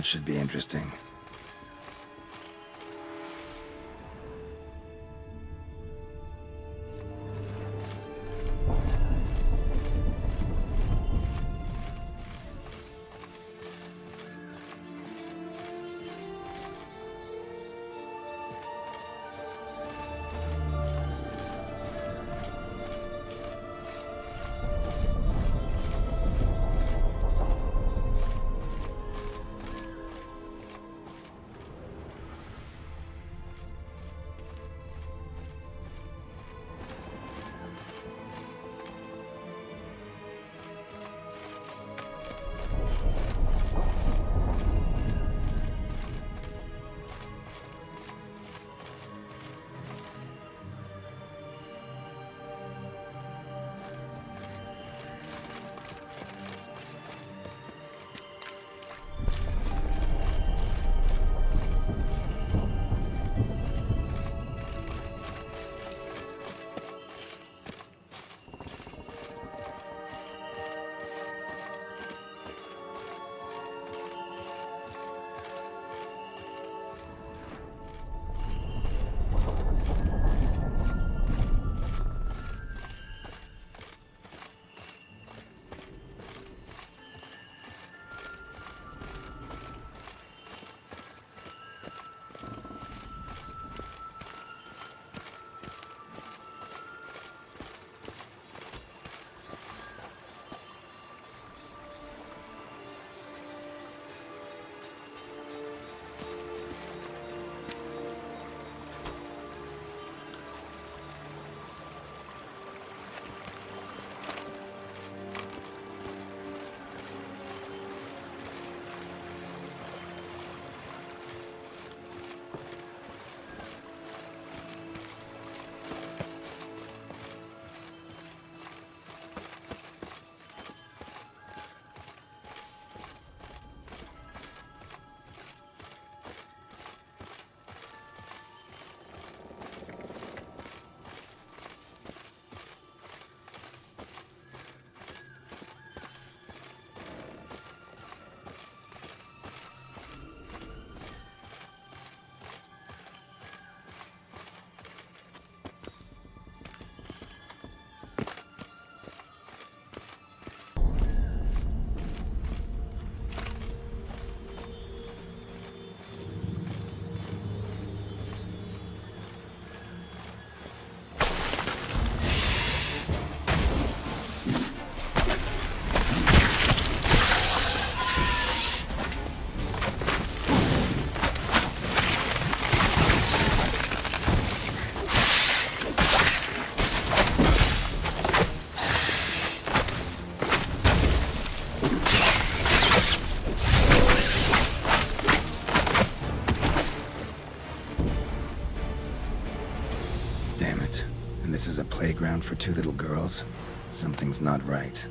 That should be interesting. This is a playground for two little girls. Something's not right.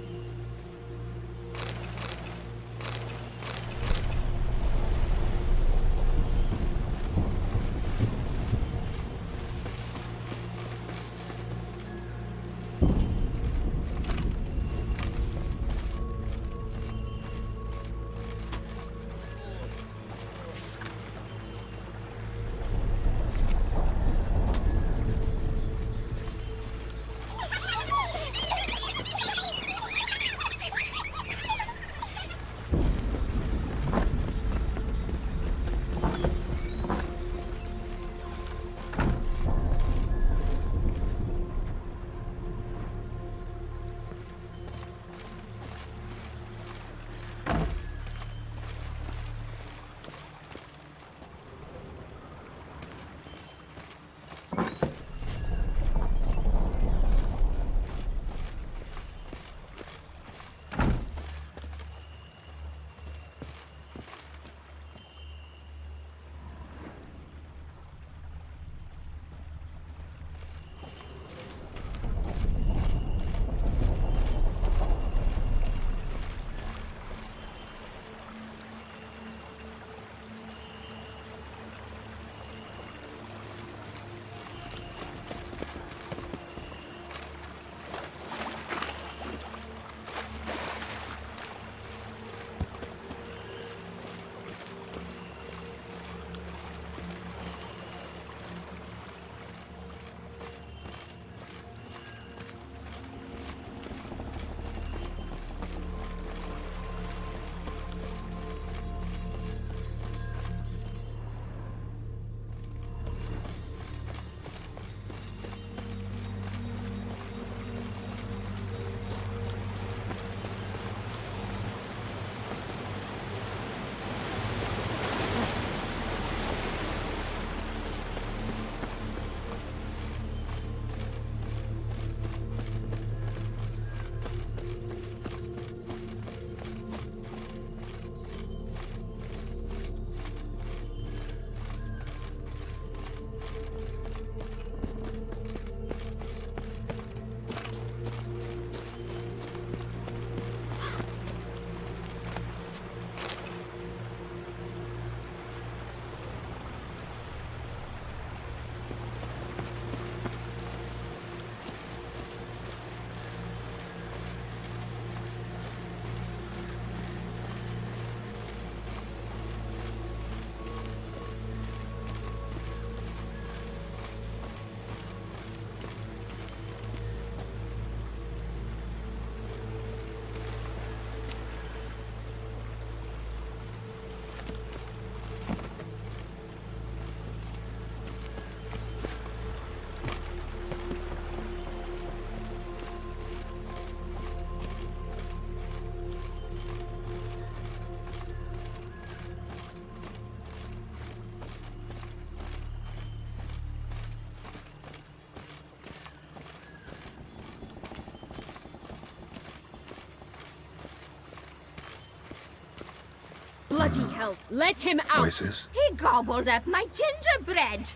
Bloody hell, let him out! Voices? He gobbled up my gingerbread.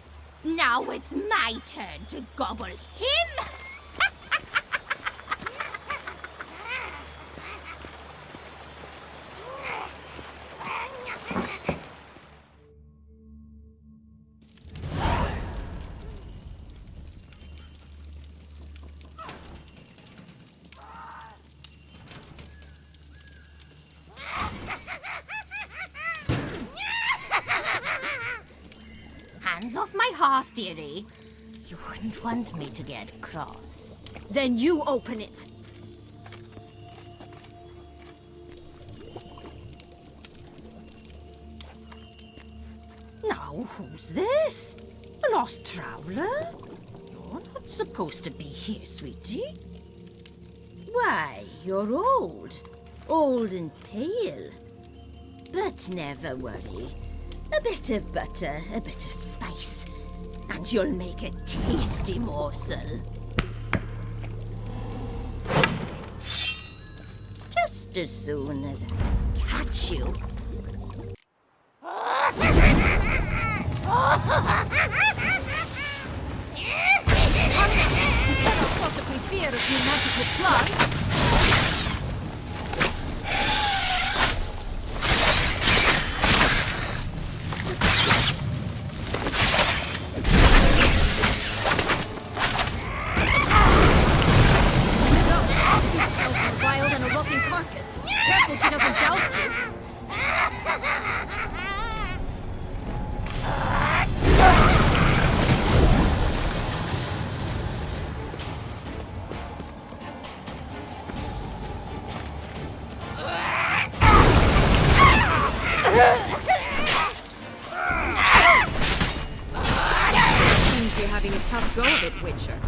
Now it's my turn to gobble him. Hands off my hearth, dearie. You wouldn't want me to get cross. Then you open it. Now, who's this? A lost traveler? You're not supposed to be here, sweetie. Why, you're old. Old and pale. But never worry. A bit of butter, a bit of spice, and you'll make a tasty morsel. Just as soon as I catch you. You cannot possibly fear a few magical plants. Careful she doesn't douse you. Seems you're having a tough go of it, Witcher.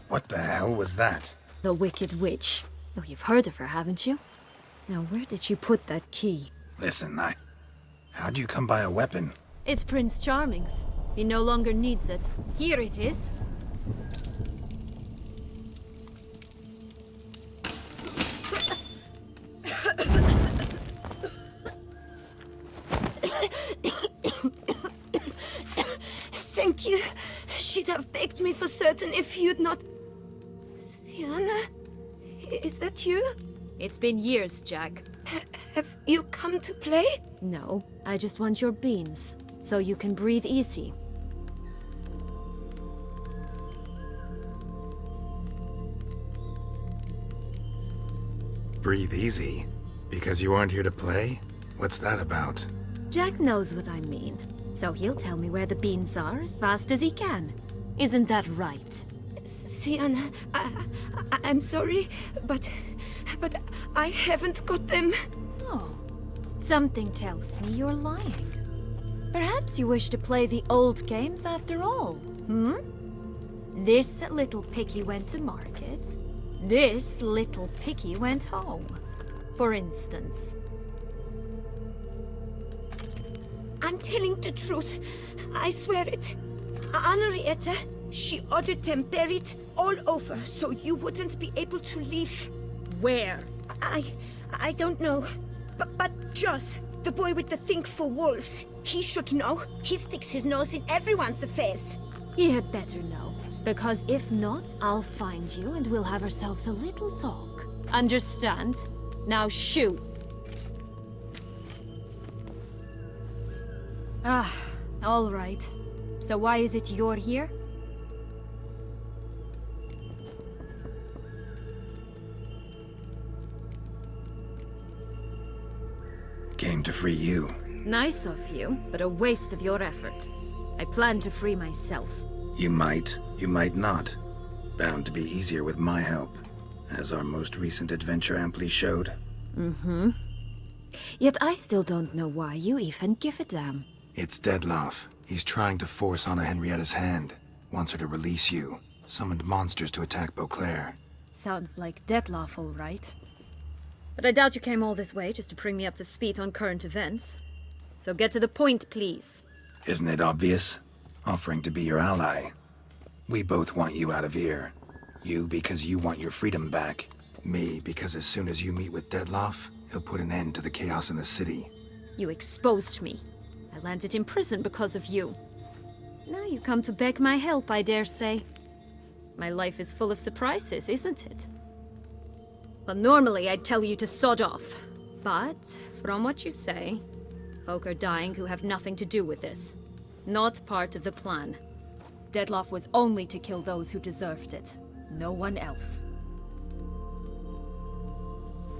What the hell was that? The Wicked Witch. Oh, you've heard of her, haven't you? Now, where did you put that key? Listen, how'd you come by a weapon? It's Prince Charming's. He no longer needs it. Here it is. Thank you. She'd have baked me for certain if you'd not... Sienna? Is that you? It's been years, Jack. Have you come to play? No, I just want your beans, so you can breathe easy. Breathe easy? Because you aren't here to play? What's that about? Jack knows what I mean, so he'll tell me where the beans are as fast as he can. Isn't that right? Sienna, I'm sorry, but I haven't got them. Oh, something tells me you're lying. Perhaps you wish to play the old games after all, hmm? This little piggy went to market. This little piggy went home, for instance. I'm telling the truth. I swear it. Henrietta, she ordered them buried all over so you wouldn't be able to leave. Where? I don't know. But Joss, the boy with the thing for wolves, he should know. He sticks his nose in everyone's affairs. He had better know, because if not, I'll find you and we'll have ourselves a little talk. Understand? Now shoot! Ah, all right. So why is it you're here? Came to free you. Nice of you, but a waste of your effort. I plan to free myself. You might not. Bound to be easier with my help, as our most recent adventure amply showed. Mm-hmm. Yet I still don't know why you even give a damn. It's Deadloff. He's trying to force Anna Henrietta's hand. Wants her to release you. Summoned monsters to attack Beauclair. Sounds like Deadloff, all right. But I doubt you came all this way just to bring me up to speed on current events. So get to the point, please. Isn't it obvious? Offering to be your ally. We both want you out of here. You because you want your freedom back. Me because as soon as you meet with Deadloff, he'll put an end to the chaos in the city. You exposed me. I landed in prison because of you. Now you come to beg my help, I dare say. My life is full of surprises, isn't it? Well, normally I'd tell you to sod off. But, from what you say, folk are dying who have nothing to do with this. Not part of the plan. Deadloff was only to kill those who deserved it. No one else.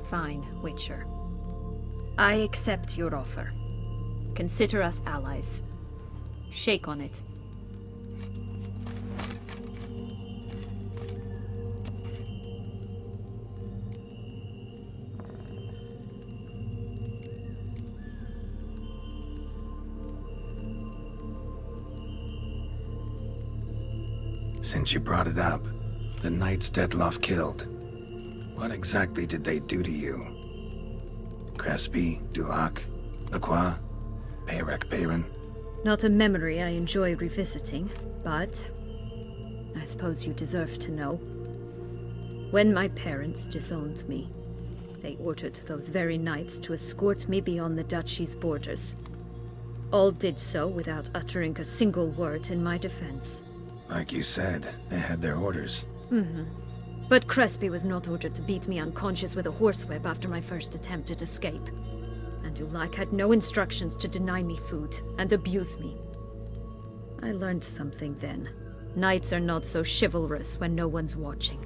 Fine, Witcher. I accept your offer. Consider us allies. Shake on it. Since you brought it up, the knights Deadloff killed. What exactly did they do to you? Crespi, Dulac, Lacroix, Peyrac Peyran? Not a memory I enjoy revisiting, but I suppose you deserve to know. When my parents disowned me, they ordered those very knights to escort me beyond the duchy's borders. All did so without uttering a single word in my defense. Like you said, they had their orders. Mm-hmm. But Crespi was not ordered to beat me unconscious with a horsewhip after my first attempt at escape. And Dulac had no instructions to deny me food and abuse me. I learned something then. Knights are not so chivalrous when no one's watching.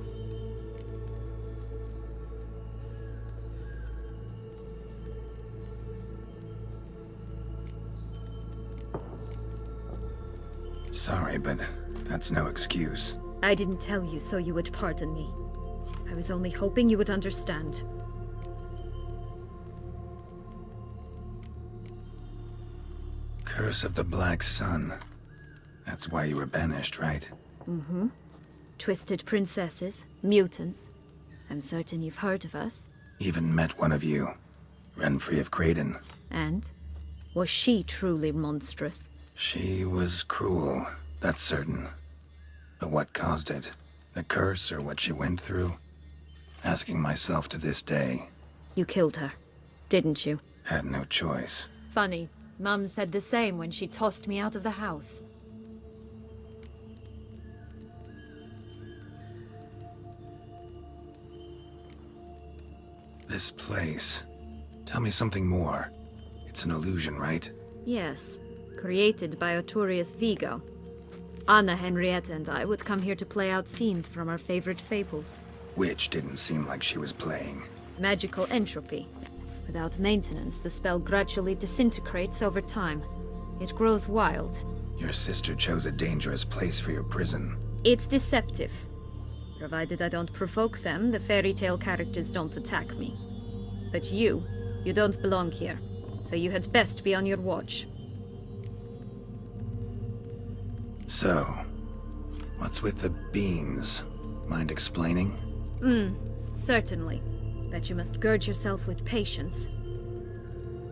Sorry, but that's no excuse. I didn't tell you so you would pardon me. I was only hoping you would understand. Curse of the Black Sun. That's why you were banished, right? Mm-hmm. Twisted princesses, mutants. I'm certain you've heard of us. Even met one of you. Renfrey of Craden. And? Was she truly monstrous? She was cruel, that's certain. But what caused it? The curse or what she went through? Asking myself to this day. You killed her, didn't you? Had no choice. Funny. Mum said the same when she tossed me out of the house. This place. Tell me something more. It's an illusion, right? Yes, created by Arturius Vigo. Anna, Henrietta, and I would come here to play out scenes from our favorite fables. Which didn't seem like she was playing. Magical entropy. Without maintenance, the spell gradually disintegrates over time. It grows wild. Your sister chose a dangerous place for your prison. It's deceptive. Provided I don't provoke them, the fairy tale characters don't attack me. But you don't belong here. So you had best be on your watch. So, what's with the beans? Mind explaining? Certainly. But you must gird yourself with patience.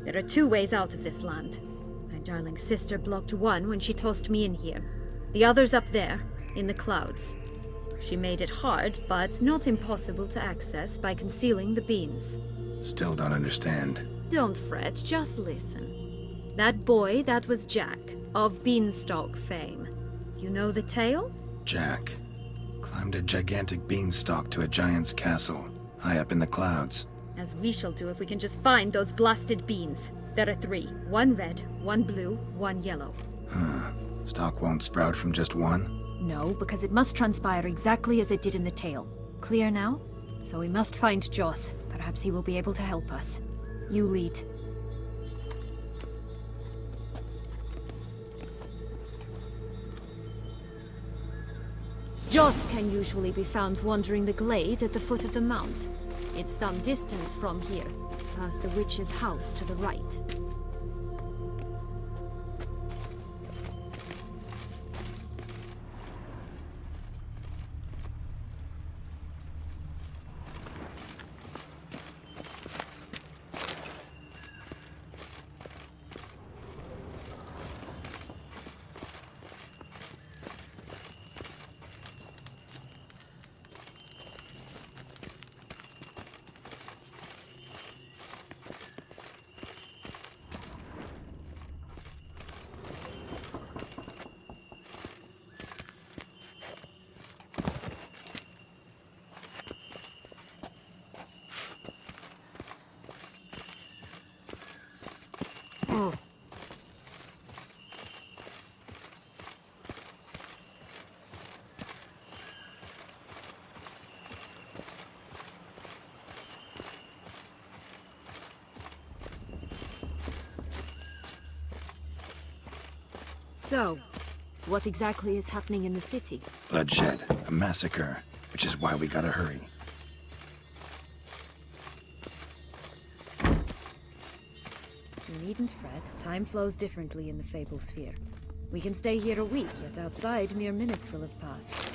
There are two ways out of this land. My darling sister blocked one when she tossed me in here. The other's up there, in the clouds. She made it hard, but not impossible to access by concealing the beans. Still don't understand. Don't fret, just listen. That boy, that was Jack, of Beanstalk fame. You know the tale? Jack climbed a gigantic beanstalk to a giant's castle, high up in the clouds. As we shall do if we can just find those blasted beans. There are 3. 1 red, 1 blue, 1 yellow. Stalk won't sprout from just one? No, because it must transpire exactly as it did in the tale. Clear now? So we must find Joss. Perhaps he will be able to help us. You lead. Joss can usually be found wandering the glade at the foot of the mount. It's some distance from here, past the witch's house to the right. So, what exactly is happening in the city? Bloodshed, a massacre, which is why we gotta hurry. You needn't fret. Time flows differently in the Fable Sphere. We can stay here a week, yet outside mere minutes will have passed.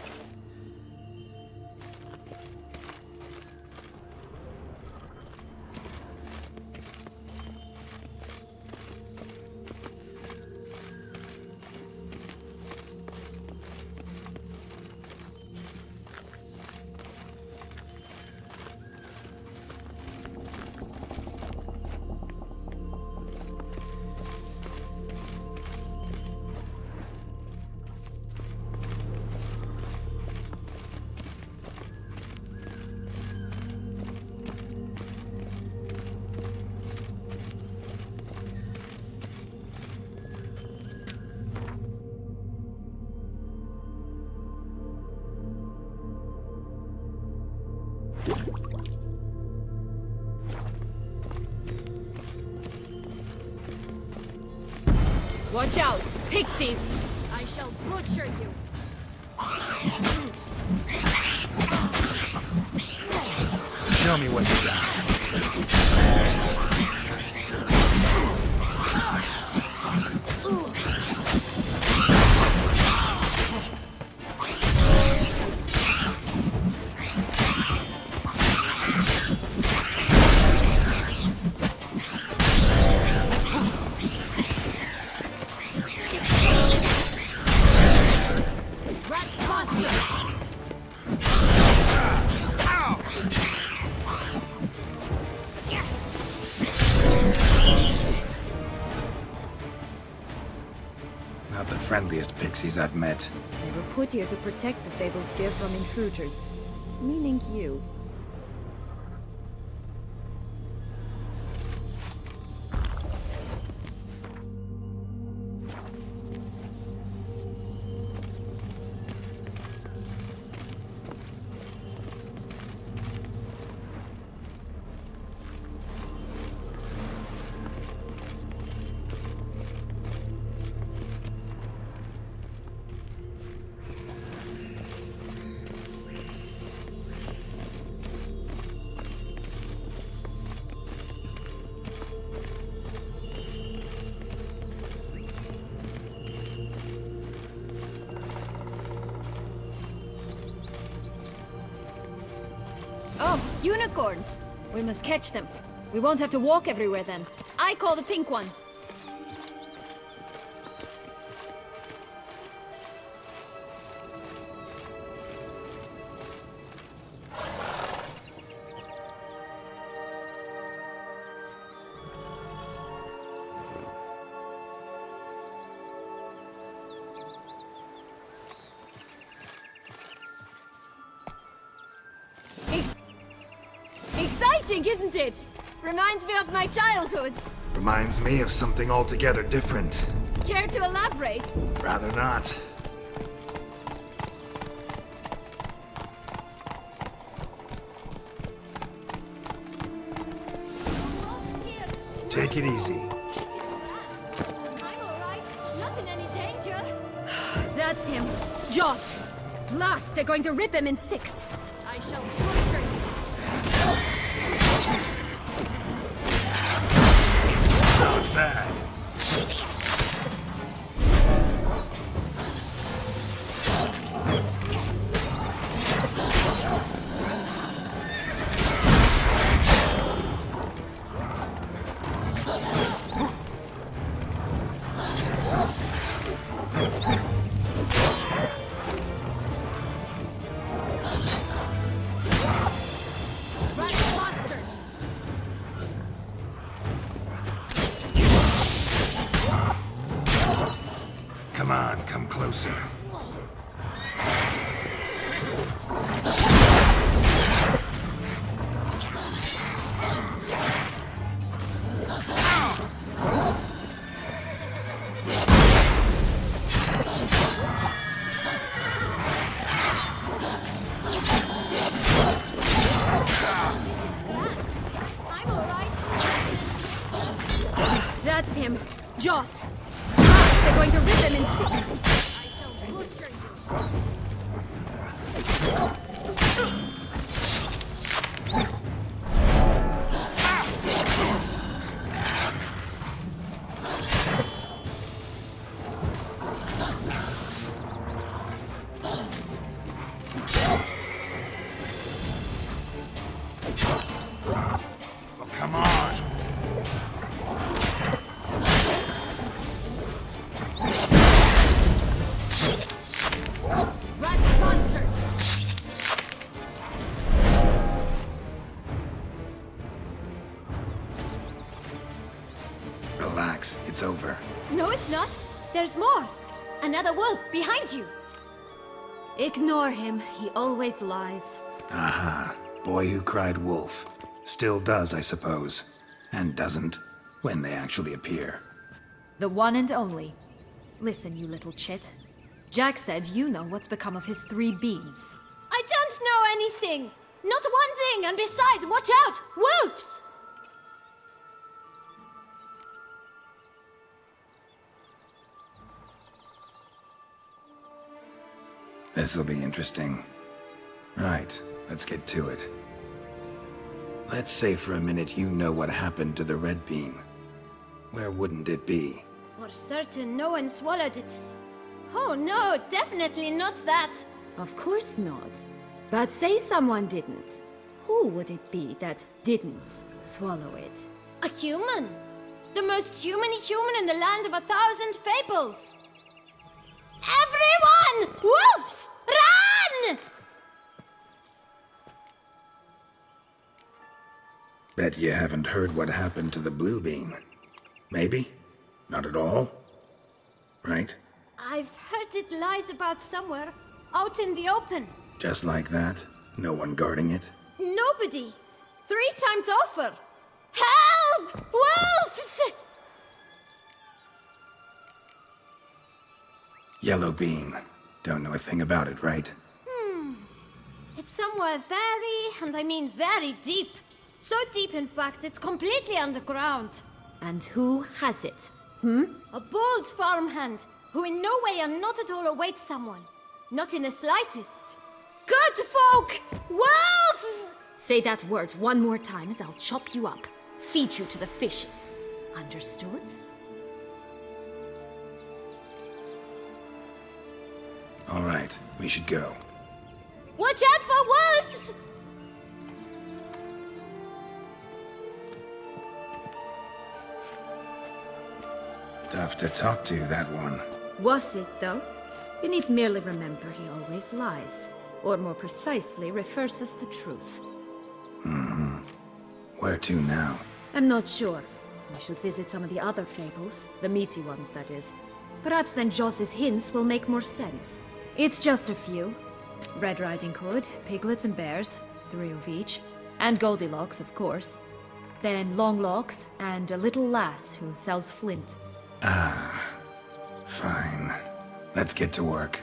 Watch out! Pixies! I shall butcher you! Show me what you got. Not the friendliest pixies I've met. They were put here to protect the Fable Sphere from intruders. Meaning you. Oh, unicorns! We must catch them. We won't have to walk everywhere then. I call the pink one. Exciting, isn't it? Reminds me of my childhood. Reminds me of something altogether different. Care to elaborate? Rather not. Take it easy. I'm alright. Not in any danger. That's him. Jaws. Blast, they're going to rip him in 6. I shall torture you. Not bad. Come on, come closer. I'm alright. That's him. Jaws. Blast, they're going to rip him in 6. I shall butcher Oh, come on. Rat bastard! Relax, it's over. No, it's not. There's more. Another wolf behind you. Ignore him. He always lies. Aha. Boy who cried wolf. Still does, I suppose. And doesn't, when they actually appear. The one and only. Listen, you little chit. Jack said you know what's become of his 3 beans. I don't know anything! Not one thing, and besides, watch out! Wolves! This'll be interesting. Right, let's get to it. Let's say for a minute you know what happened to the red bean. Where wouldn't it be? For certain, no one swallowed it. Oh no, definitely not that. Of course not. But say someone didn't. Who would it be that didn't swallow it? A human. The most humany human in the land of 1,000 fables. Everyone! Wolves! Run! Bet you haven't heard what happened to the blue bean. Maybe? Not at all? Right? I've heard it lies about somewhere, out in the open. Just like that? No one guarding it? Nobody. 3 times over. Help! Wolves! Yellow bean. Don't know a thing about it, right? It's somewhere very, and I mean very deep. So deep, in fact, it's completely underground. And who has it? A bold farmhand, who in no way and not at all awaits someone. Not in the slightest. Good folk! Wolf! Say that word one more time and I'll chop you up. Feed you to the fishes. Understood? All right, we should go. Watch out for wolves! Tough to talk to, that one. Was it, though? You need merely remember he always lies. Or more precisely, reverses the truth. Where to now? I'm not sure. We should visit some of the other fables. The meaty ones, that is. Perhaps then Joss's hints will make more sense. It's just a few. Red Riding Hood, piglets and bears, 3 of each. And Goldilocks, of course. Then Longlocks, and a little lass who sells flint. Fine. Let's get to work.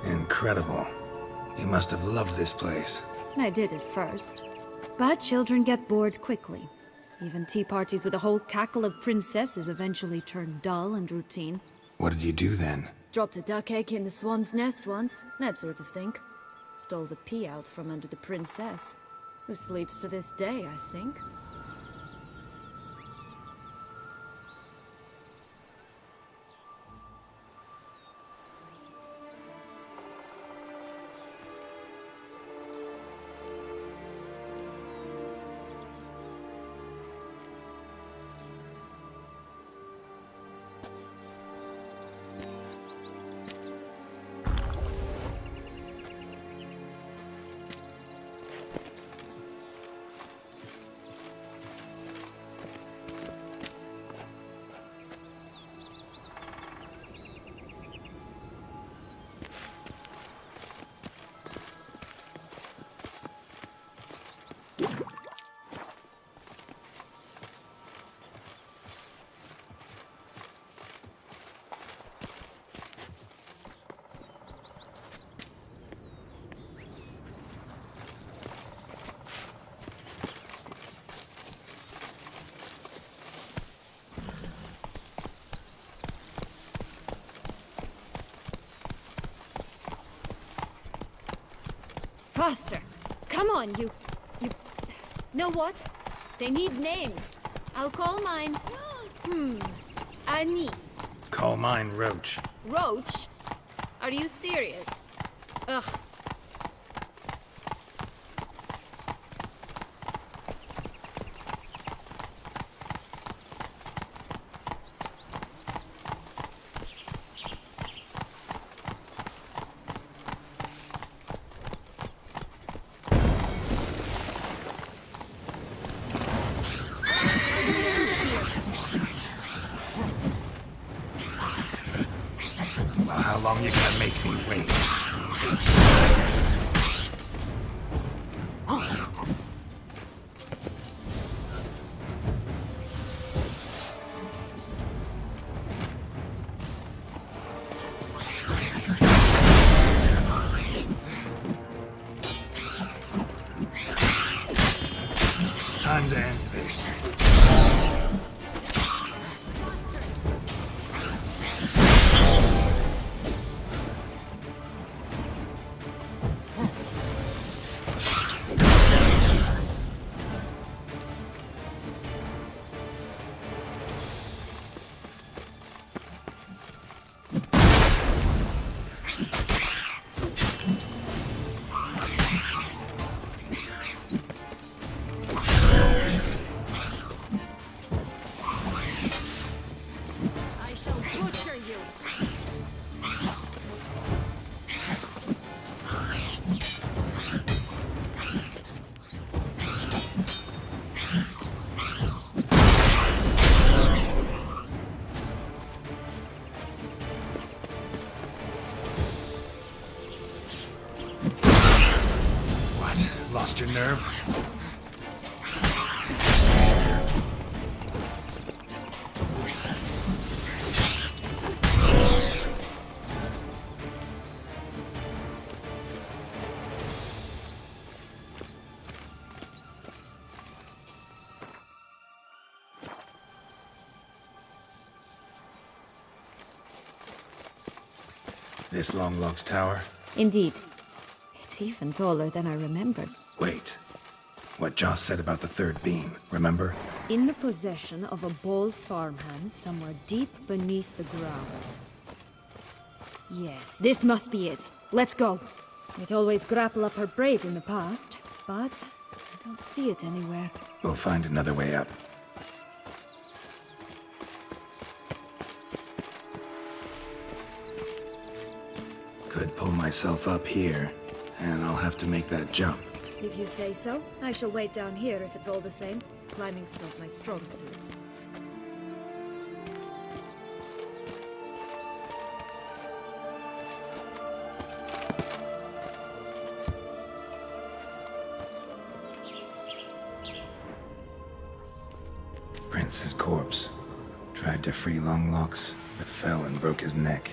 Incredible. You must have loved this place. I did at first. But children get bored quickly. Even tea parties with a whole cackle of princesses eventually turn dull and routine. What did you do then? Dropped a duck egg in the swan's nest once, that sort of thing. Stole the pea out from under the princess, who sleeps to this day, I think. Faster! Come on, you... Know what? They need names. I'll call mine... Anise. Call mine Roach. Roach? Are you serious? Ugh. Well, how long you gonna make me wait? Time to end this. I shall butcher you! What? Lost your nerve? This Longlocks tower? Indeed. It's even taller than I remembered. Wait. What Joss said about the third beam, remember? In the possession of a bold farmhand somewhere deep beneath the ground. Yes, this must be it. Let's go. It always grapple up her braid in the past, but I don't see it anywhere. We'll find another way up. Could pull myself up here, and I'll have to make that jump. If you say so, I shall wait down here if it's all the same. Climbing's not my strong suit. Prince's corpse. Tried to free Longlocks, but fell and broke his neck.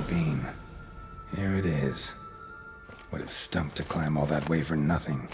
bean. Here it is. Would have stunk to climb all that way for nothing.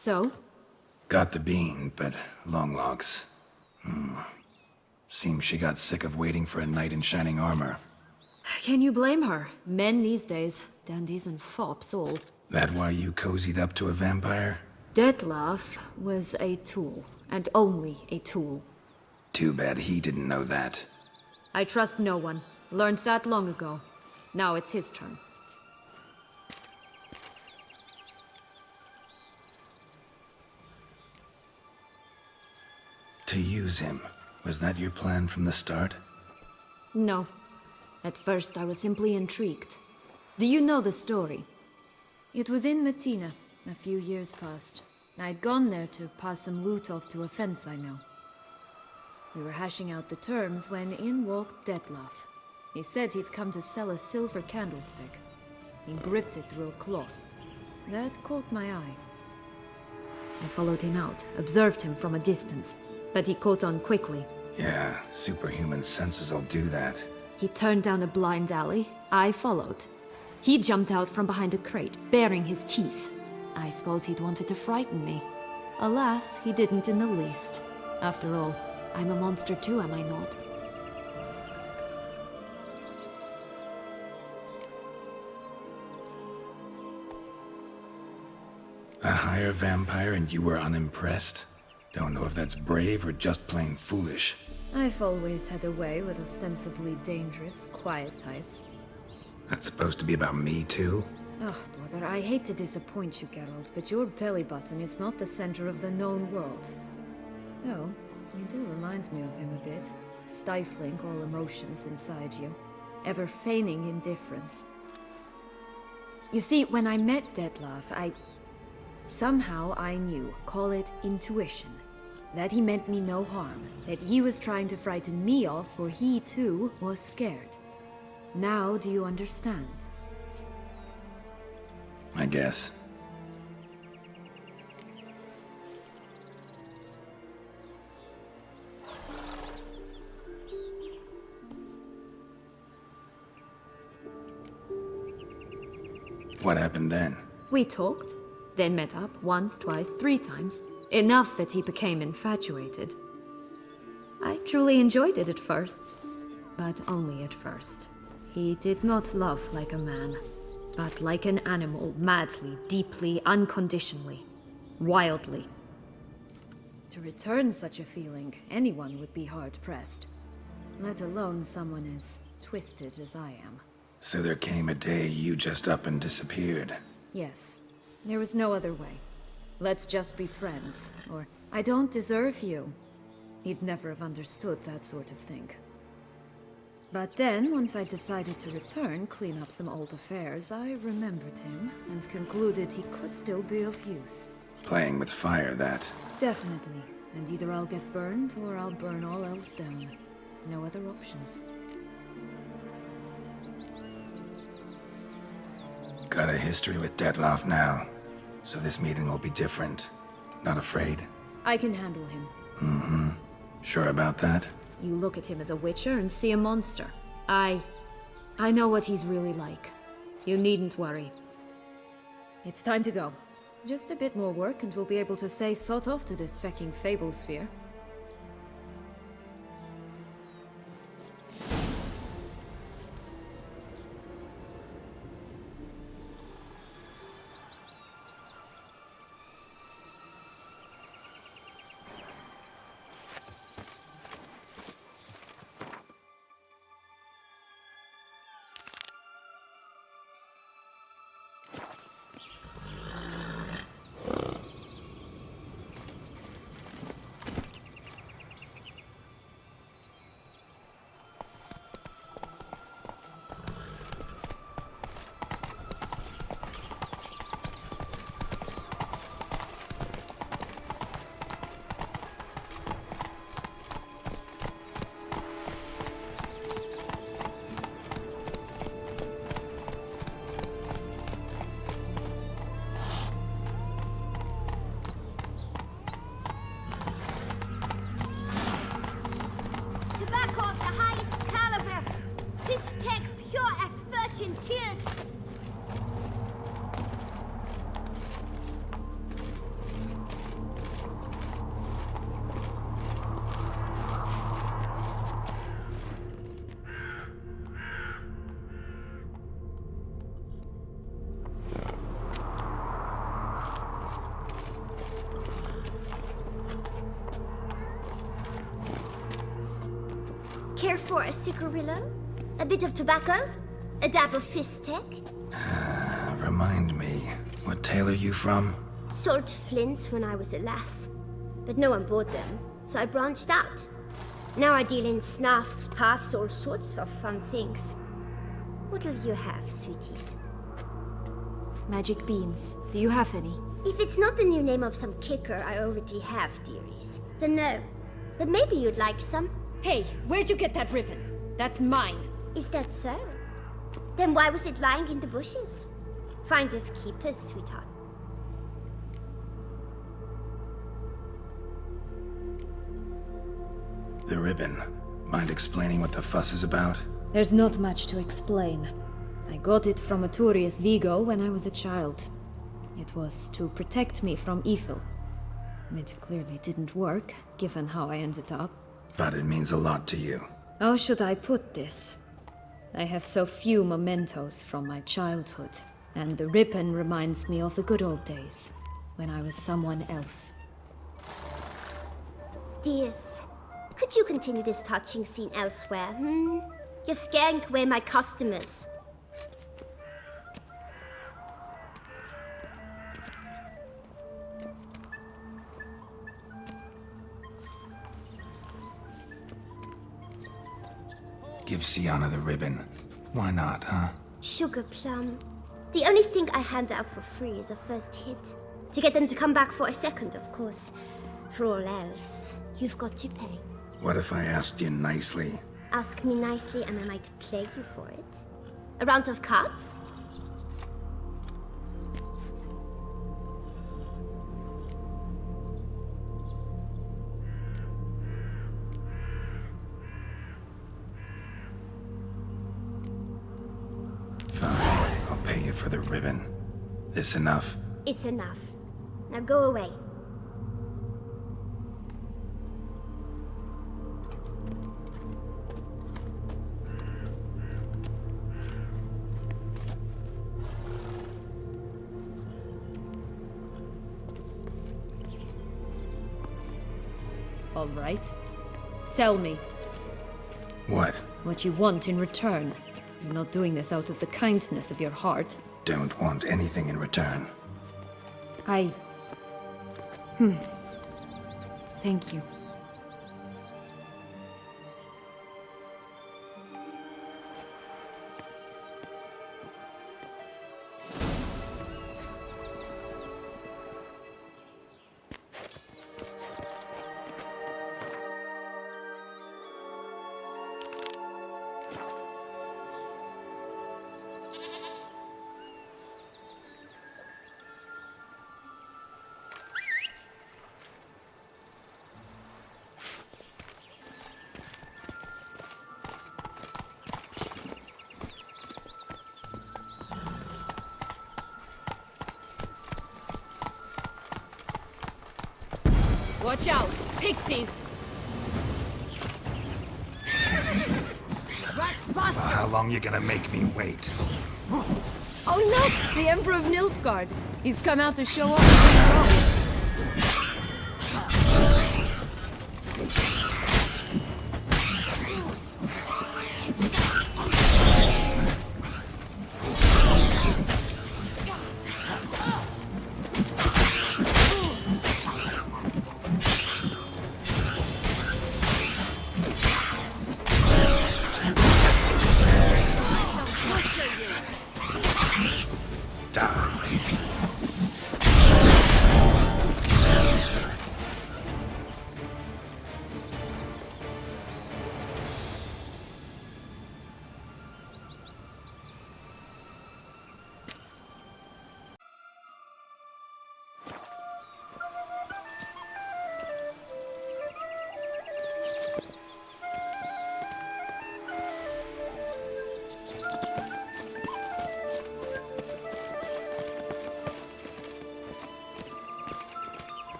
So? Got the bean, but long logs. Seems she got sick of waiting for a knight in shining armor. Can you blame her? Men these days, dandies and fops all. That why you cozied up to a vampire? Dettlaff was a tool, and only a tool. Too bad he didn't know that. I trust no one. Learned that long ago. Now it's his turn. use him. Was that your plan from the start? No. At first, I was simply intrigued. Do you know the story? It was in Matina, a few years past. I'd gone there to pass some loot off to a fence I know. We were hashing out the terms when in walked Detlef. He said he'd come to sell a silver candlestick. He gripped it through a cloth. That caught my eye. I followed him out, observed him from a distance, but he caught on quickly. Yeah, superhuman senses will do that. He turned down a blind alley. I followed. He jumped out from behind a crate, baring his teeth. I suppose he'd wanted to frighten me. Alas, he didn't in the least. After all, I'm a monster too, am I not? A higher vampire and you were unimpressed? Don't know if that's brave or just plain foolish. I've always had a way with ostensibly dangerous, quiet types. That's supposed to be about me too? Ugh, brother, I hate to disappoint you, Geralt, but your belly button is not the center of the known world. Though, you do remind me of him a bit. Stifling all emotions inside you. Ever feigning indifference. You see, when I met Detlef, somehow I knew, call it intuition, that he meant me no harm, that he was trying to frighten me off, for he too was scared. Now do you understand? I guess. What happened then? We talked, then met up once, twice, 3 times. Enough that he became infatuated. I truly enjoyed it at first, but only at first. He did not love like a man, but like an animal, madly, deeply, unconditionally, wildly. To return such a feeling, anyone would be hard-pressed, let alone someone as twisted as I am. So there came a day you just up and disappeared. Yes, there was no other way. Let's just be friends, or I don't deserve you. He'd never have understood that sort of thing. But then, once I decided to return, clean up some old affairs, I remembered him and concluded he could still be of use. Playing with fire, that. Definitely. And either I'll get burned or I'll burn all else down. No other options. Got a history with Detlef now, so this meeting will be different. Not afraid? I can handle him. Sure about that? You look at him as a witcher and see a monster. I know what he's really like. You needn't worry. It's time to go. Just a bit more work and we'll be able to say sort off to this fecking fable sphere. Tobacco of the highest caliber. This tech pure as virgin tears. Care for a cigarillo? A bit of tobacco? A dab of fizz-tech? Remind me, what tale are you from? Sold flints when I was a lass, but no one bought them. so I branched out. Now I deal in snuffs, puffs, all sorts of fun things. What'll you have, sweeties? Magic beans. Do you have any? If it's not the new name of some kicker I already have, dearies, then no. But maybe you'd like some. Hey, where'd you get that ribbon? That's mine. Is that so? Then why was it lying in the bushes? Finders keepers, sweetheart. The ribbon. Mind explaining what the fuss is about? There's not much to explain. I got it from Aturius Vigo when I was a child. It was to protect me from evil. It clearly didn't work, given how I ended up. But it means a lot to you. How should I put this? I have so few mementos from my childhood, and the ribbon reminds me of the good old days, when I was someone else. Dears, could you continue this touching scene elsewhere, You're scaring away my customers. Give Sienna the ribbon. Why not, huh? Sugar plum. The only thing I hand out for free is a first hit. To get them to come back for a second, of course. For all else, you've got to pay. What if I asked you nicely? Ask me nicely and I might play you for it. A round of cards? Fine, I'll pay you for the ribbon. This enough? It's enough. Now go away. All right. Tell me. What? What you want in return. You're not doing this out of the kindness of your heart. Don't want anything in return. Thank you. Watch out! Pixies! Rats bastard! How long you gonna make me wait? Oh look! The Emperor of Nilfgaard! He's come out to show off his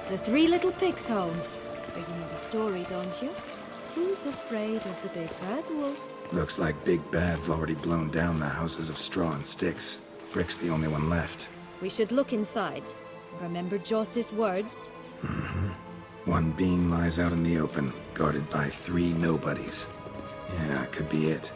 The Three Little Pigs' homes. You know the story, don't you? Who's afraid of the big bad wolf? Looks like Big Bad's already blown down the houses of straw and sticks. Brick's the only one left. We should look inside. Remember Joss's words? One being lies out in the open, guarded by 3 nobodies. Yeah, could be it.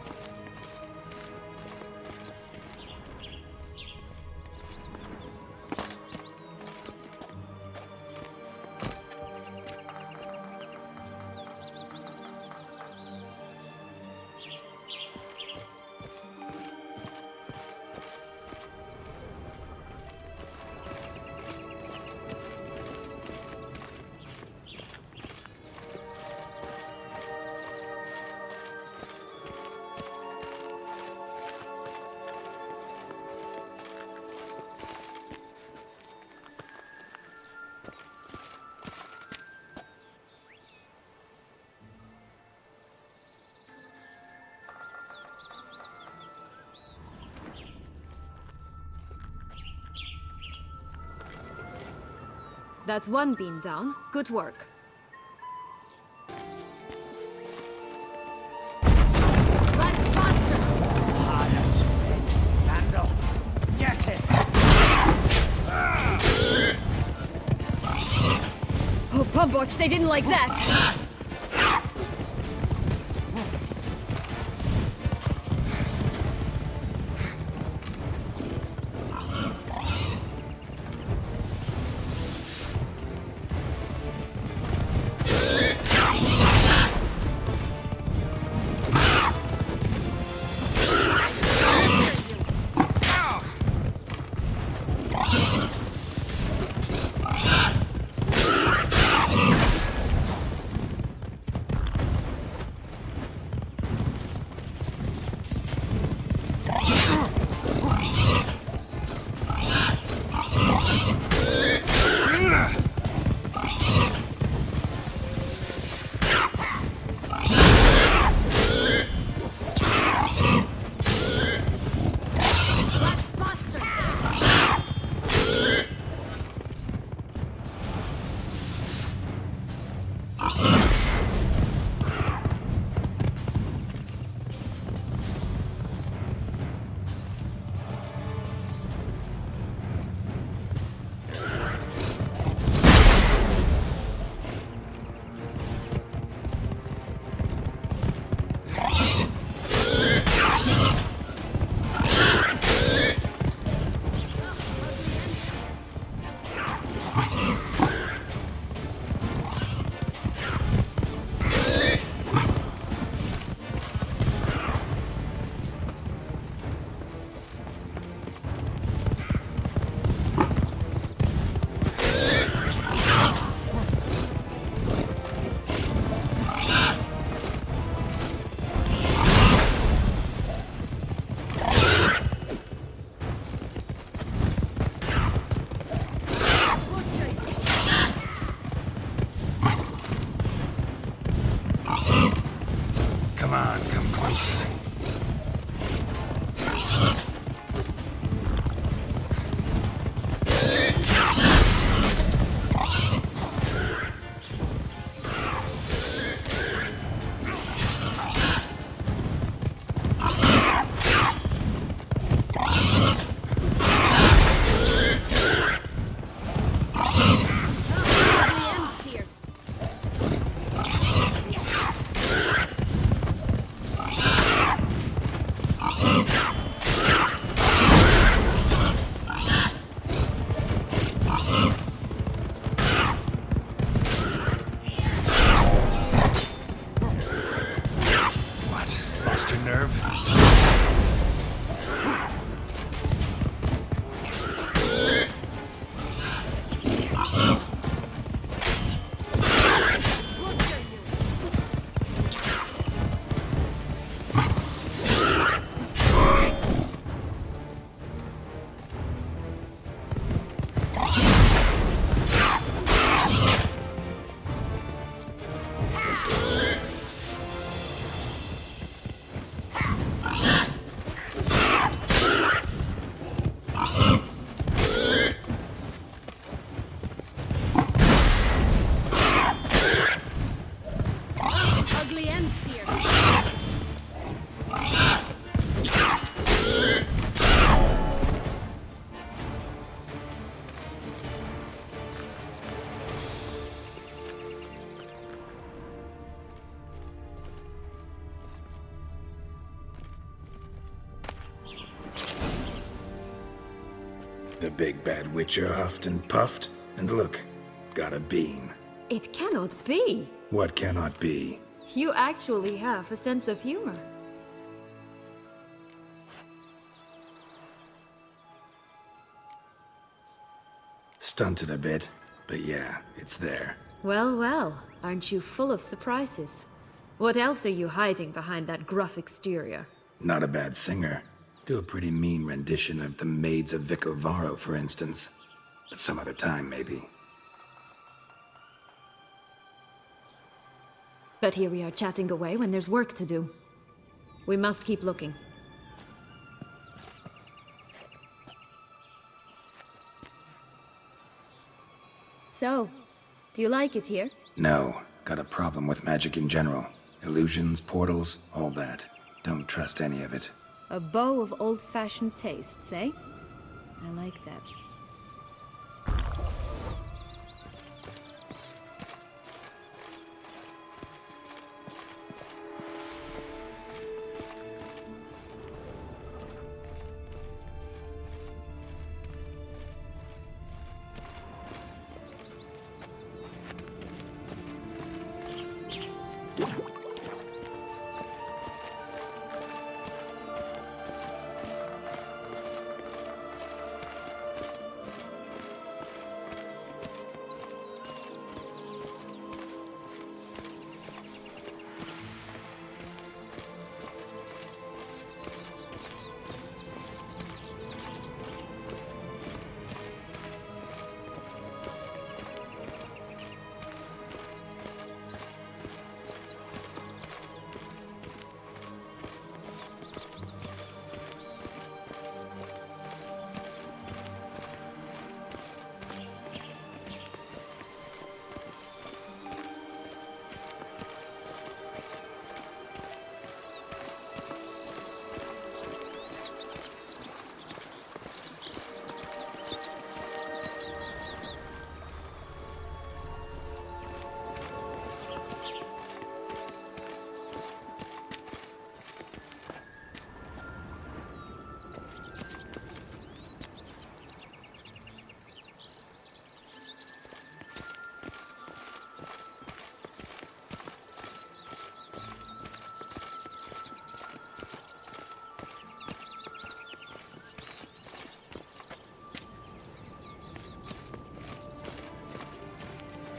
That's one bean down. Good work. Rat bastard! Harlot, red, vandal, get him! Oh, Pumboch, they didn't like that! Come on, come closer. What? Lost your nerve? Ugly and fierce. The big bad Witcher huffed and puffed, and look, got a bean. It cannot be. What cannot be? You actually have a sense of humor. Stunted a bit, but yeah, it's there. Well, well, aren't you full of surprises? What else are you hiding behind that gruff exterior? Not a bad singer. Do a pretty mean rendition of the Maids of Vicovaro, for instance. But some other time, maybe. But here we are chatting away when there's work to do. We must keep looking. So, do you like it here? No, got a problem with magic in general. Illusions, portals, all that. Don't trust any of it. A bow of old-fashioned tastes, eh? I like that.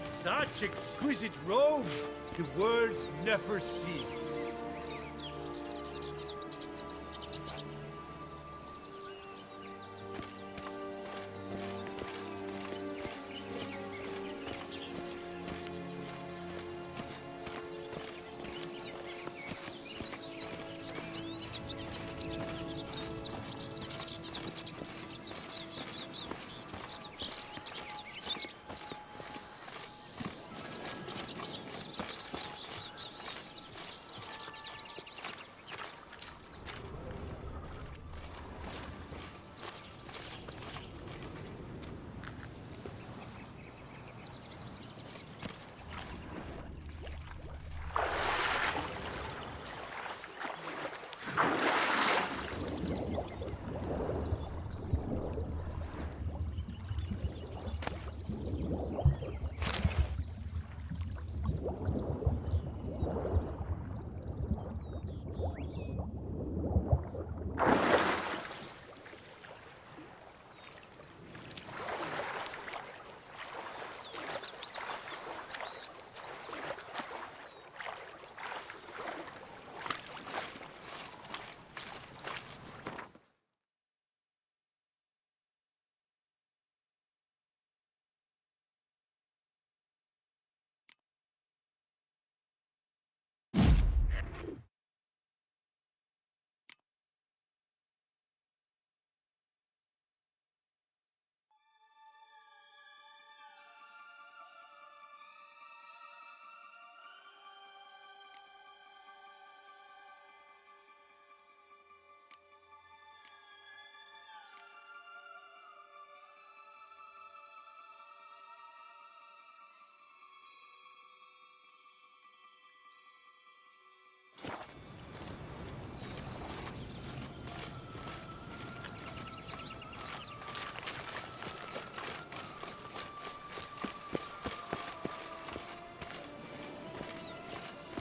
Such exquisite robes, the world's never seen.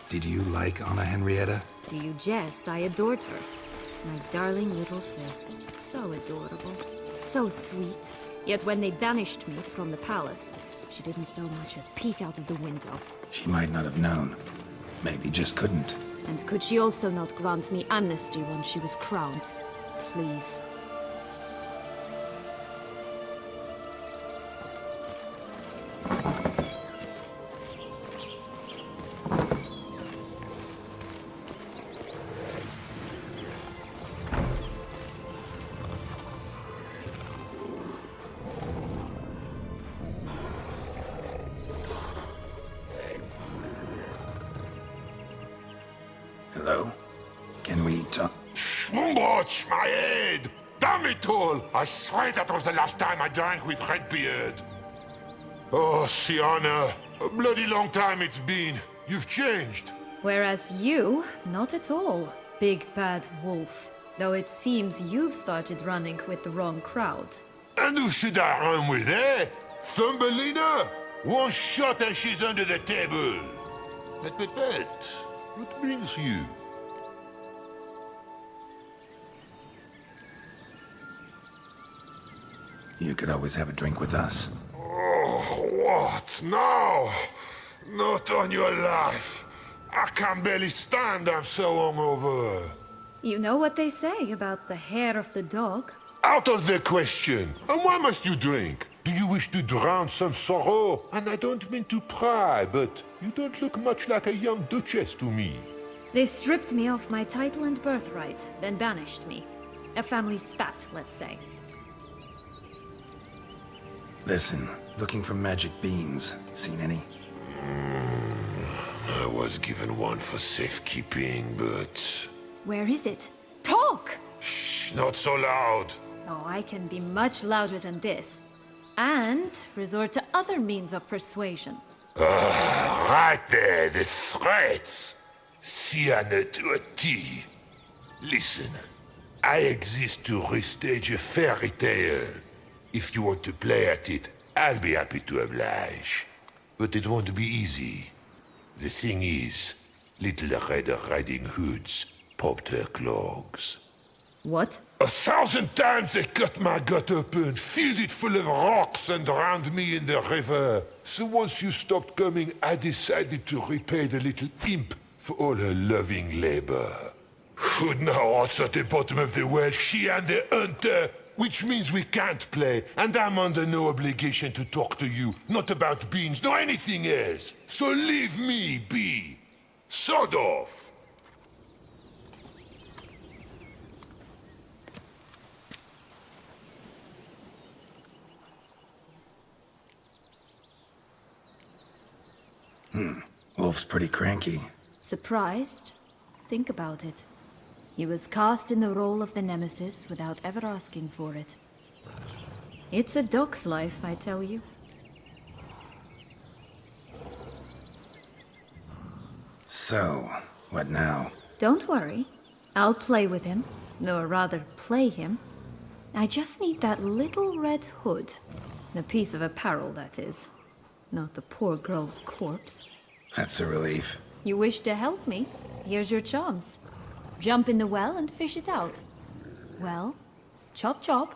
Did you like Anna Henrietta? Do you jest? I adored her. My darling little sis. So adorable. So sweet. Yet when they banished me from the palace, she didn't so much as peek out of the window. She might not have known. Maybe just couldn't. And could she also not grant me amnesty once she was crowned? Please. Hello? Can we talk? Schwumbroch, my head! Damn it all! I swear that was the last time I drank with Redbeard. Oh, Sienna, a bloody long time it's been. You've changed. Whereas you, not at all, big bad wolf. Though it seems you've started running with the wrong crowd. And who should I run with, eh? Thumbelina? One shot and she's under the table. But, what brings you? You could always have a drink with us. Oh, what now? Not on your life. I can barely stand, I'm so hungover. You know what they say about the hair of the dog? Out of the question. And why must you drink? Do you wish to drown some sorrow? And I don't mean to pry, but you don't look much like a young duchess to me. They stripped me of my title and birthright, then banished me. A family spat, let's say. Listen, looking for magic beans. Seen any? I was given one for safekeeping, but... Where is it? Talk! Shh, not so loud. Oh, I can be much louder than this. And resort to other means of persuasion. Right there, the threats. Sienna to a T. Listen, I exist to restage a fairy tale. If you want to play at it, I'll be happy to oblige. But it won't be easy. The thing is, Little Red Riding Hoods popped her clogs. What? 1,000 times they cut my gut open, filled it full of rocks and drowned me in the river. So once you stopped coming, I decided to repay the little imp for all her loving labor. Who now rots at the bottom of the well, she and the hunter, which means we can't play, and I'm under no obligation to talk to you, not about beans, nor anything else. So leave me be. Sod off. Wolf's pretty cranky. Surprised? Think about it. He was cast in the role of the Nemesis without ever asking for it. It's a dog's life, I tell you. So, what now? Don't worry. I'll play with him. Or rather, play him. I just need that little red hood. The piece of apparel, that is. Not the poor girl's corpse. That's a relief. You wish to help me? Here's your chance. Jump in the well and fish it out. Well, chop chop.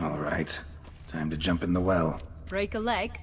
All right. Time to jump in the well. Break a leg.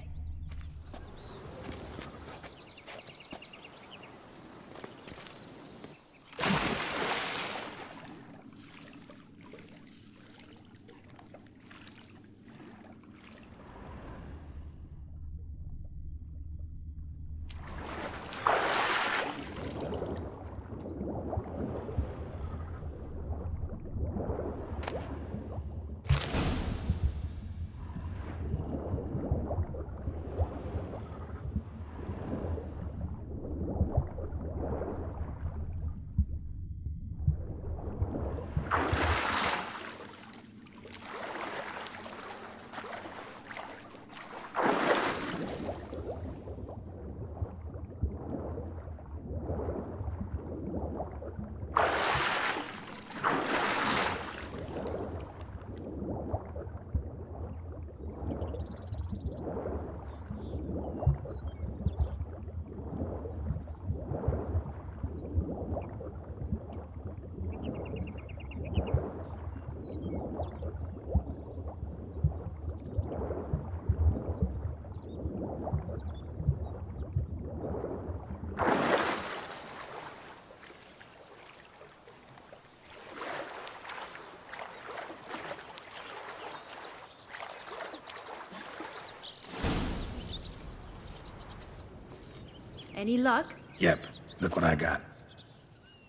Any luck? Yep, look what I got.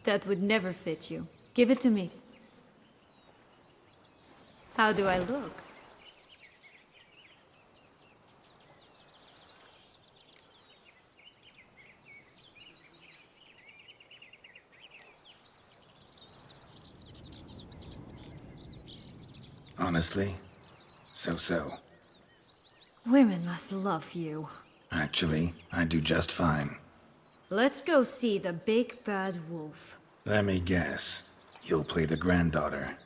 That would never fit you. Give it to me. How do I look? Honestly, so-so. Women must love you. Actually, I do just fine. Let's go see the big bad wolf. Let me guess. You'll play the granddaughter.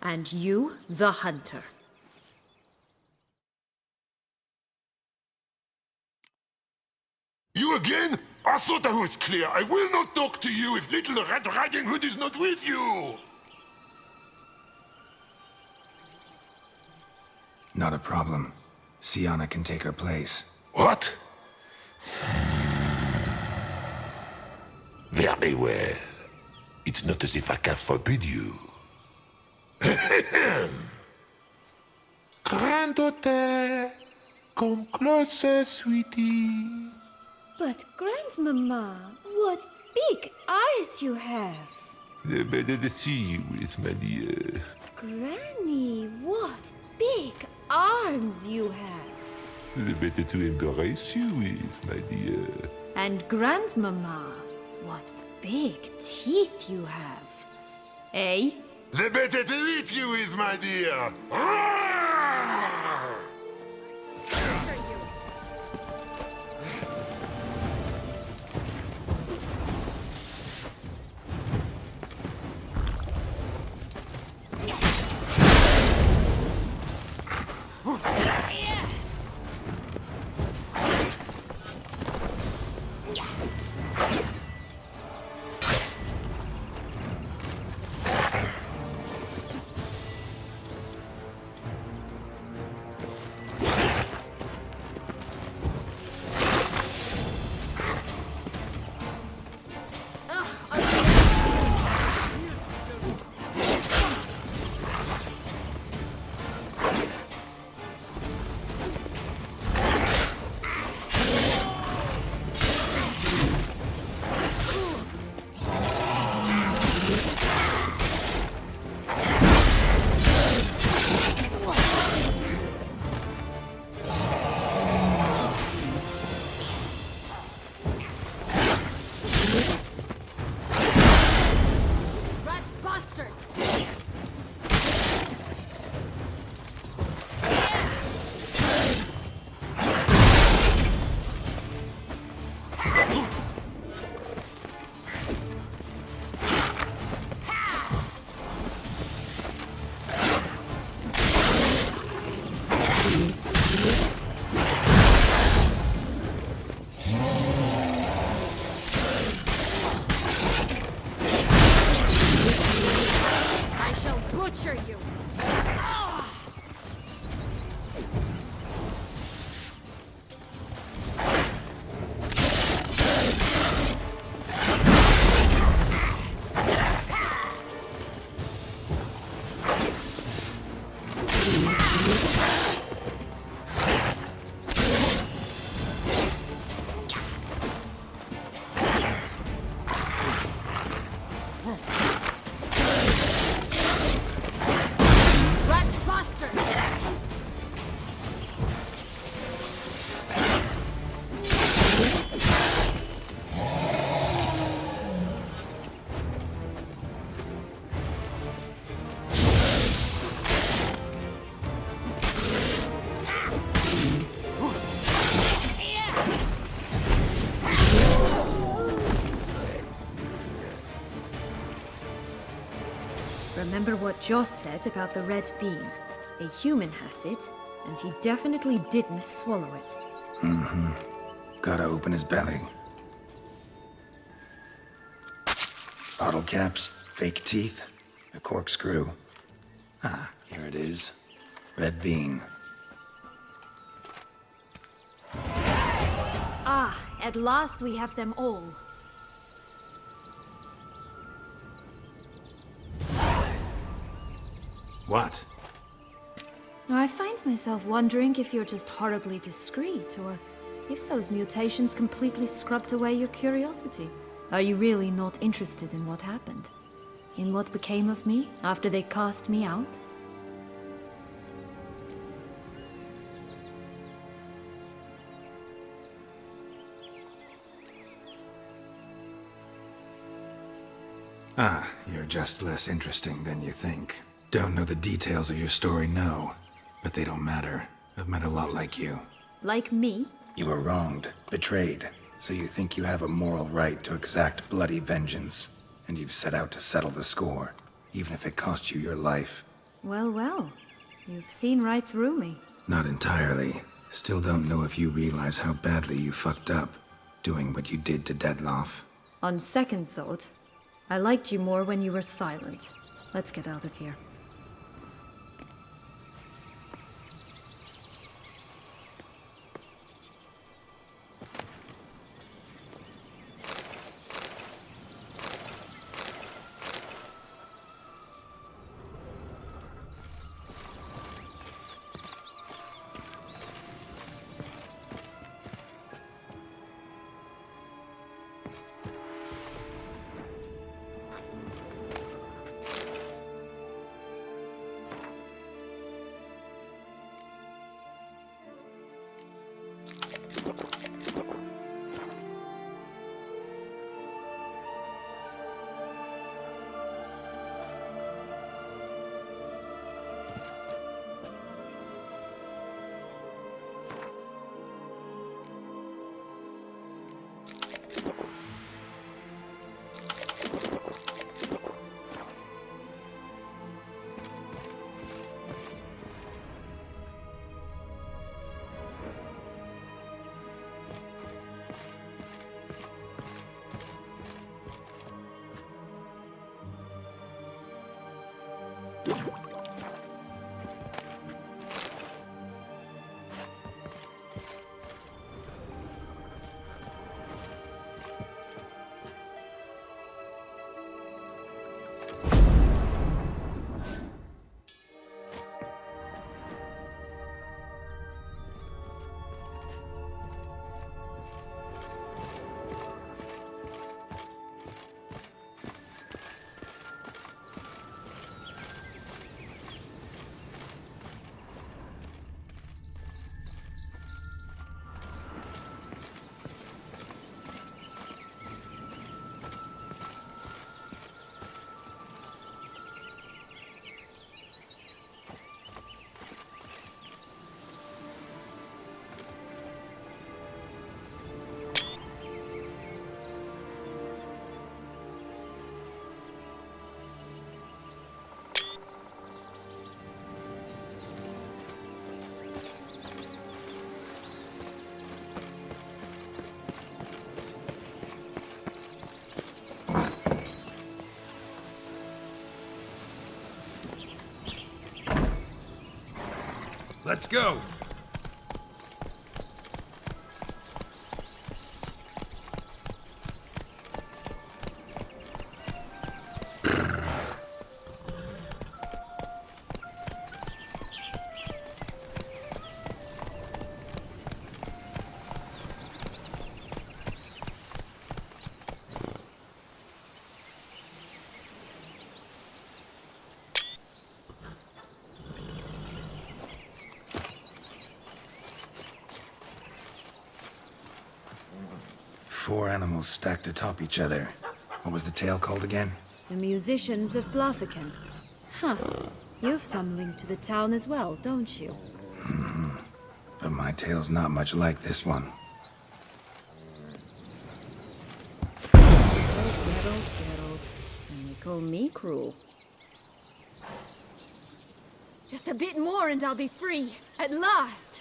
And you, the hunter. You again? I thought I was clear. I will not talk to you if little Red Riding Hood is not with you! Not a problem. Sienna can take her place. What? Very well. It's not as if I can forbid you. Granddaughter, come closer, sweetie. But Grandmama, what big eyes you have! Better to see you with, my dear. Granny, what big arms you have! The better to embrace you with, my dear. And Grandmama, what big teeth you have. Eh? The better to eat you with, my dear. Remember what Joss said about the red bean. A human has it, and he definitely didn't swallow it. Gotta open his belly. Bottle caps, fake teeth, a corkscrew. Ah, here it is. Red bean. Ah, at last we have them all. What? Now, I find myself wondering if you're just horribly discreet, or If those mutations completely scrubbed away your curiosity, are you really not interested in what happened? In what became of me after they cast me out? Ah, you're just less interesting than you think. Don't know the details of your story, no. But they don't matter. I've met a lot like you. Like me? You were wronged, betrayed, so you think you have a moral right to exact bloody vengeance. And you've set out to settle the score, even if it cost you your life. Well, well. You've seen right through me. Not entirely. Still don't know if you realize how badly you fucked up, doing what you did to Dettlaff. On second thought, I liked you more when you were silent. Let's get out of here. Let's go! Four animals stacked atop each other. What was the tale called again? The musicians of Blaviken. Huh. You've some link to the town as well, don't you? But my tale's not much like this one. Geralt. And they call me cruel. Just a bit more and I'll be free. At last!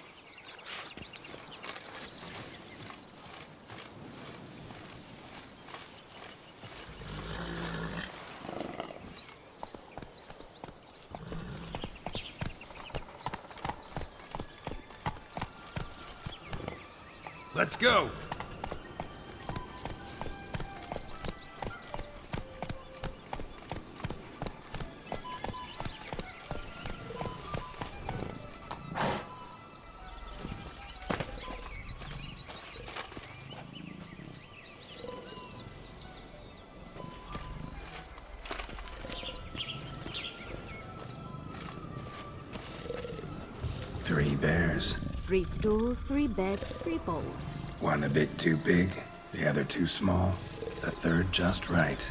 Let's go! 3 bears. 3 stools, 3 beds, 3 bowls. One a bit too big, the other too small, the third just right.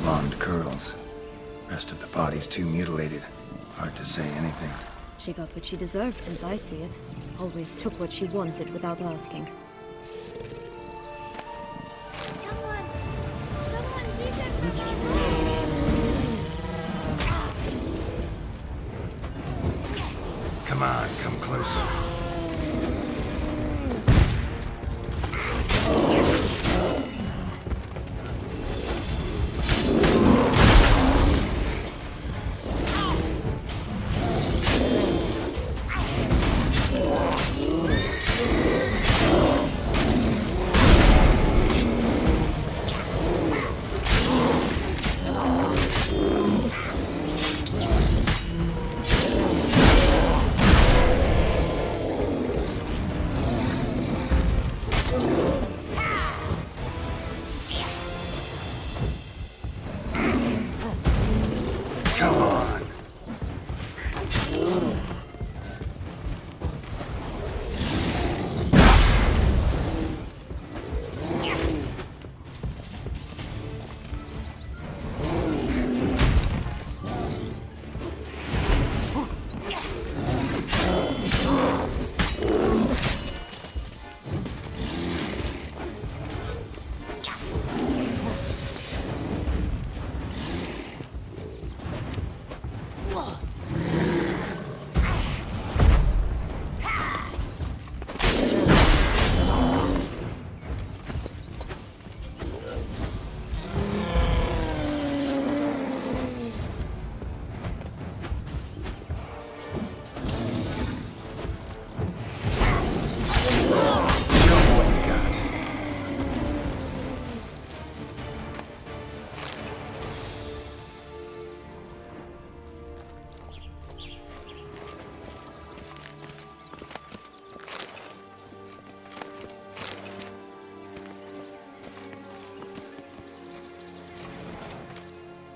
Blonde curls. Rest of the body's too mutilated. Hard to say anything. She got what she deserved, as I see it. Always took what she wanted without asking. Someone's eaten from my rooms. Come on, come closer.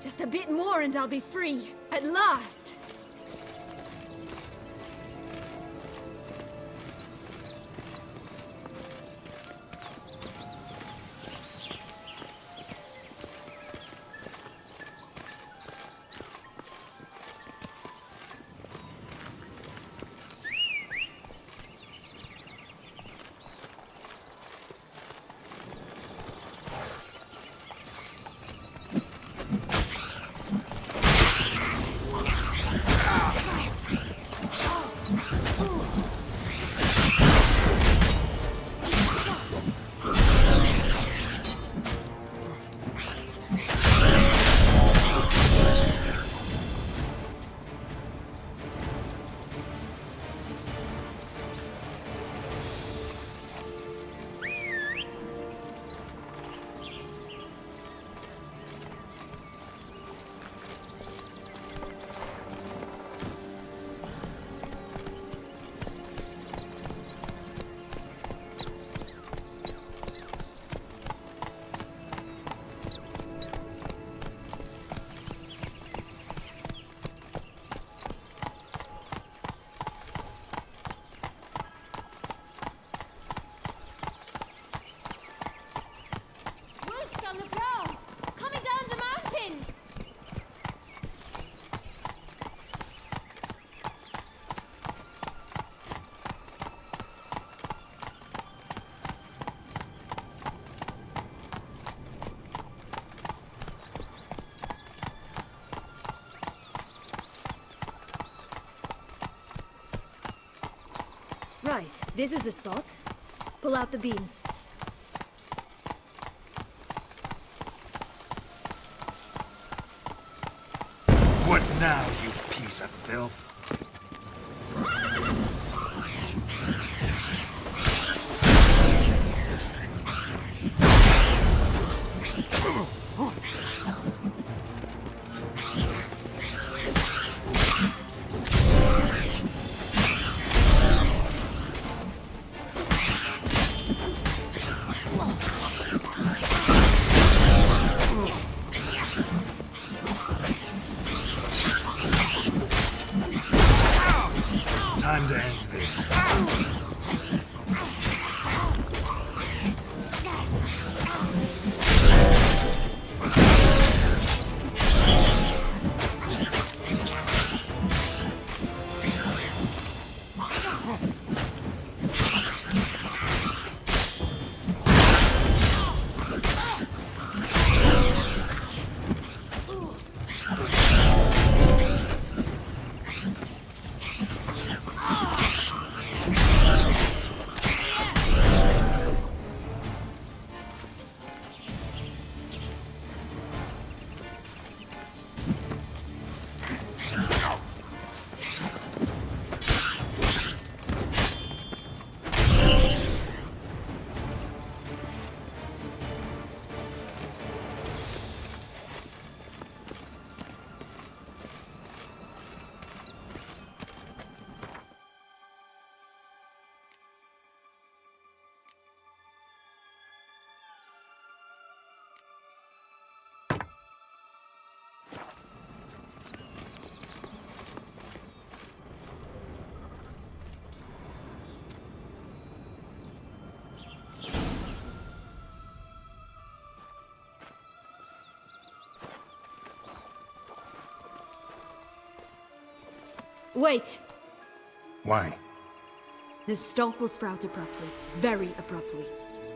Just a bit more and I'll be free. At last! Right, this is the spot. Pull out the beans. What now, you piece of filth? Time to end this. Wait! Why? This stalk will sprout abruptly. Very abruptly.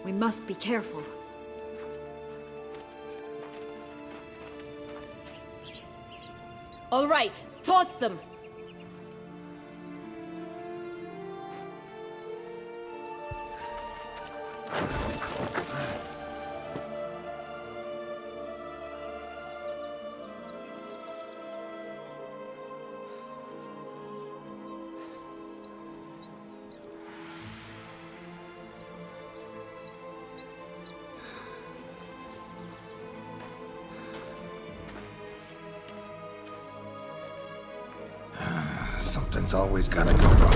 We must be careful. All right, toss them! Something's always gotta go wrong.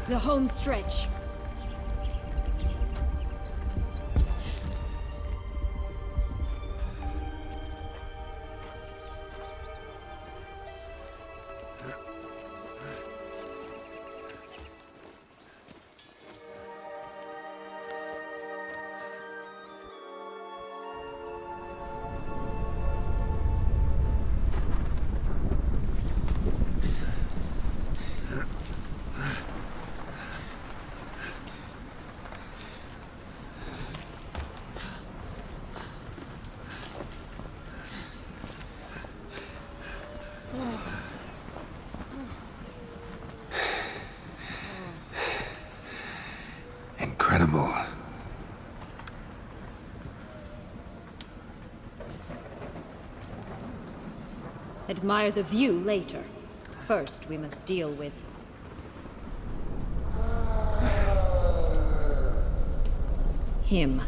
The home stretch. Incredible. Admire the view later. First, we must deal with... him.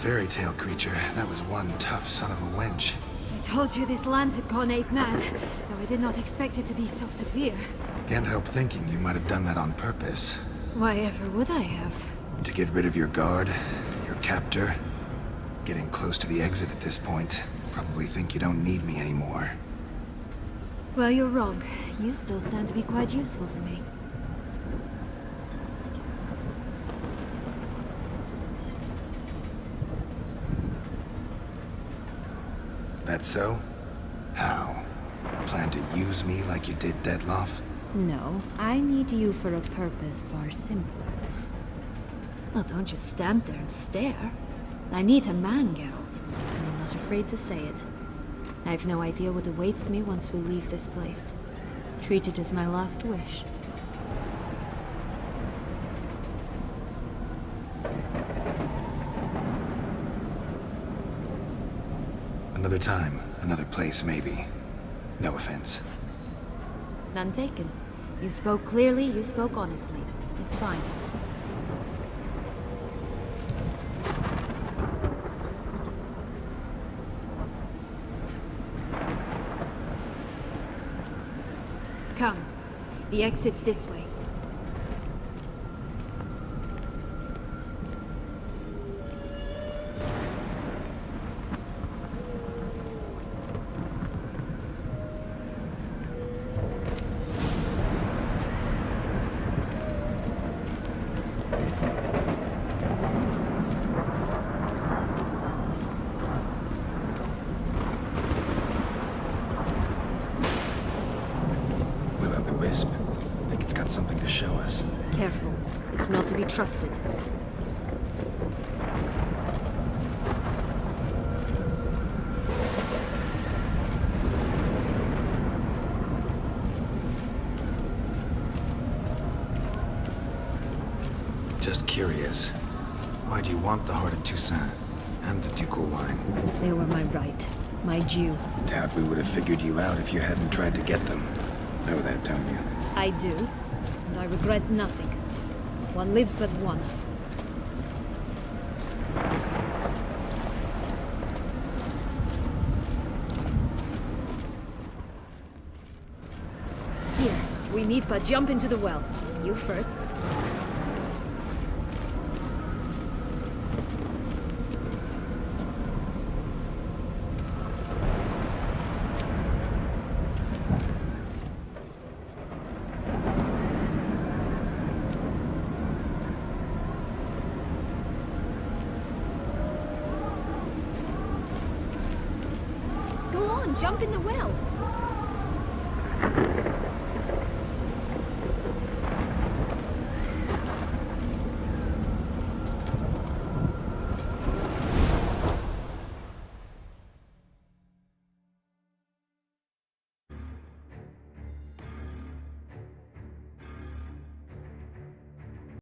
fairy tale creature, that was one tough son of a wench. I told you this land had gone ape mad, though I did not expect it to be so severe. Can't help thinking you might have done that on purpose. Why ever would I have? To get rid of your guard, your captor. Getting close to the exit at this point. Probably think you don't need me anymore. Well, you're wrong. You still stand to be quite useful to me. That so? How? Plan to use me like you did Detloff? No, I need you for a purpose far simpler. Well, don't just stand there and stare. I need a man, Geralt, and I'm not afraid to say it. I have no idea what awaits me once we leave this place. Treat it as my last wish. Another time, another place, maybe. No offense. None taken. You spoke clearly, you spoke honestly. It's fine. Come. The exit's this way. Will-o'-the-wisp. Think it's got something to show us. Careful. It's not to be trusted. Just curious. Why do you want the Heart of Toussaint and the ducal wine? They were my right. My due. Doubt we would have figured you out if you hadn't tried to get them. Know that, don't you? I do, and I regret nothing. One lives but once. Here, we need but jump into the well. You first. Go on, jump in the well.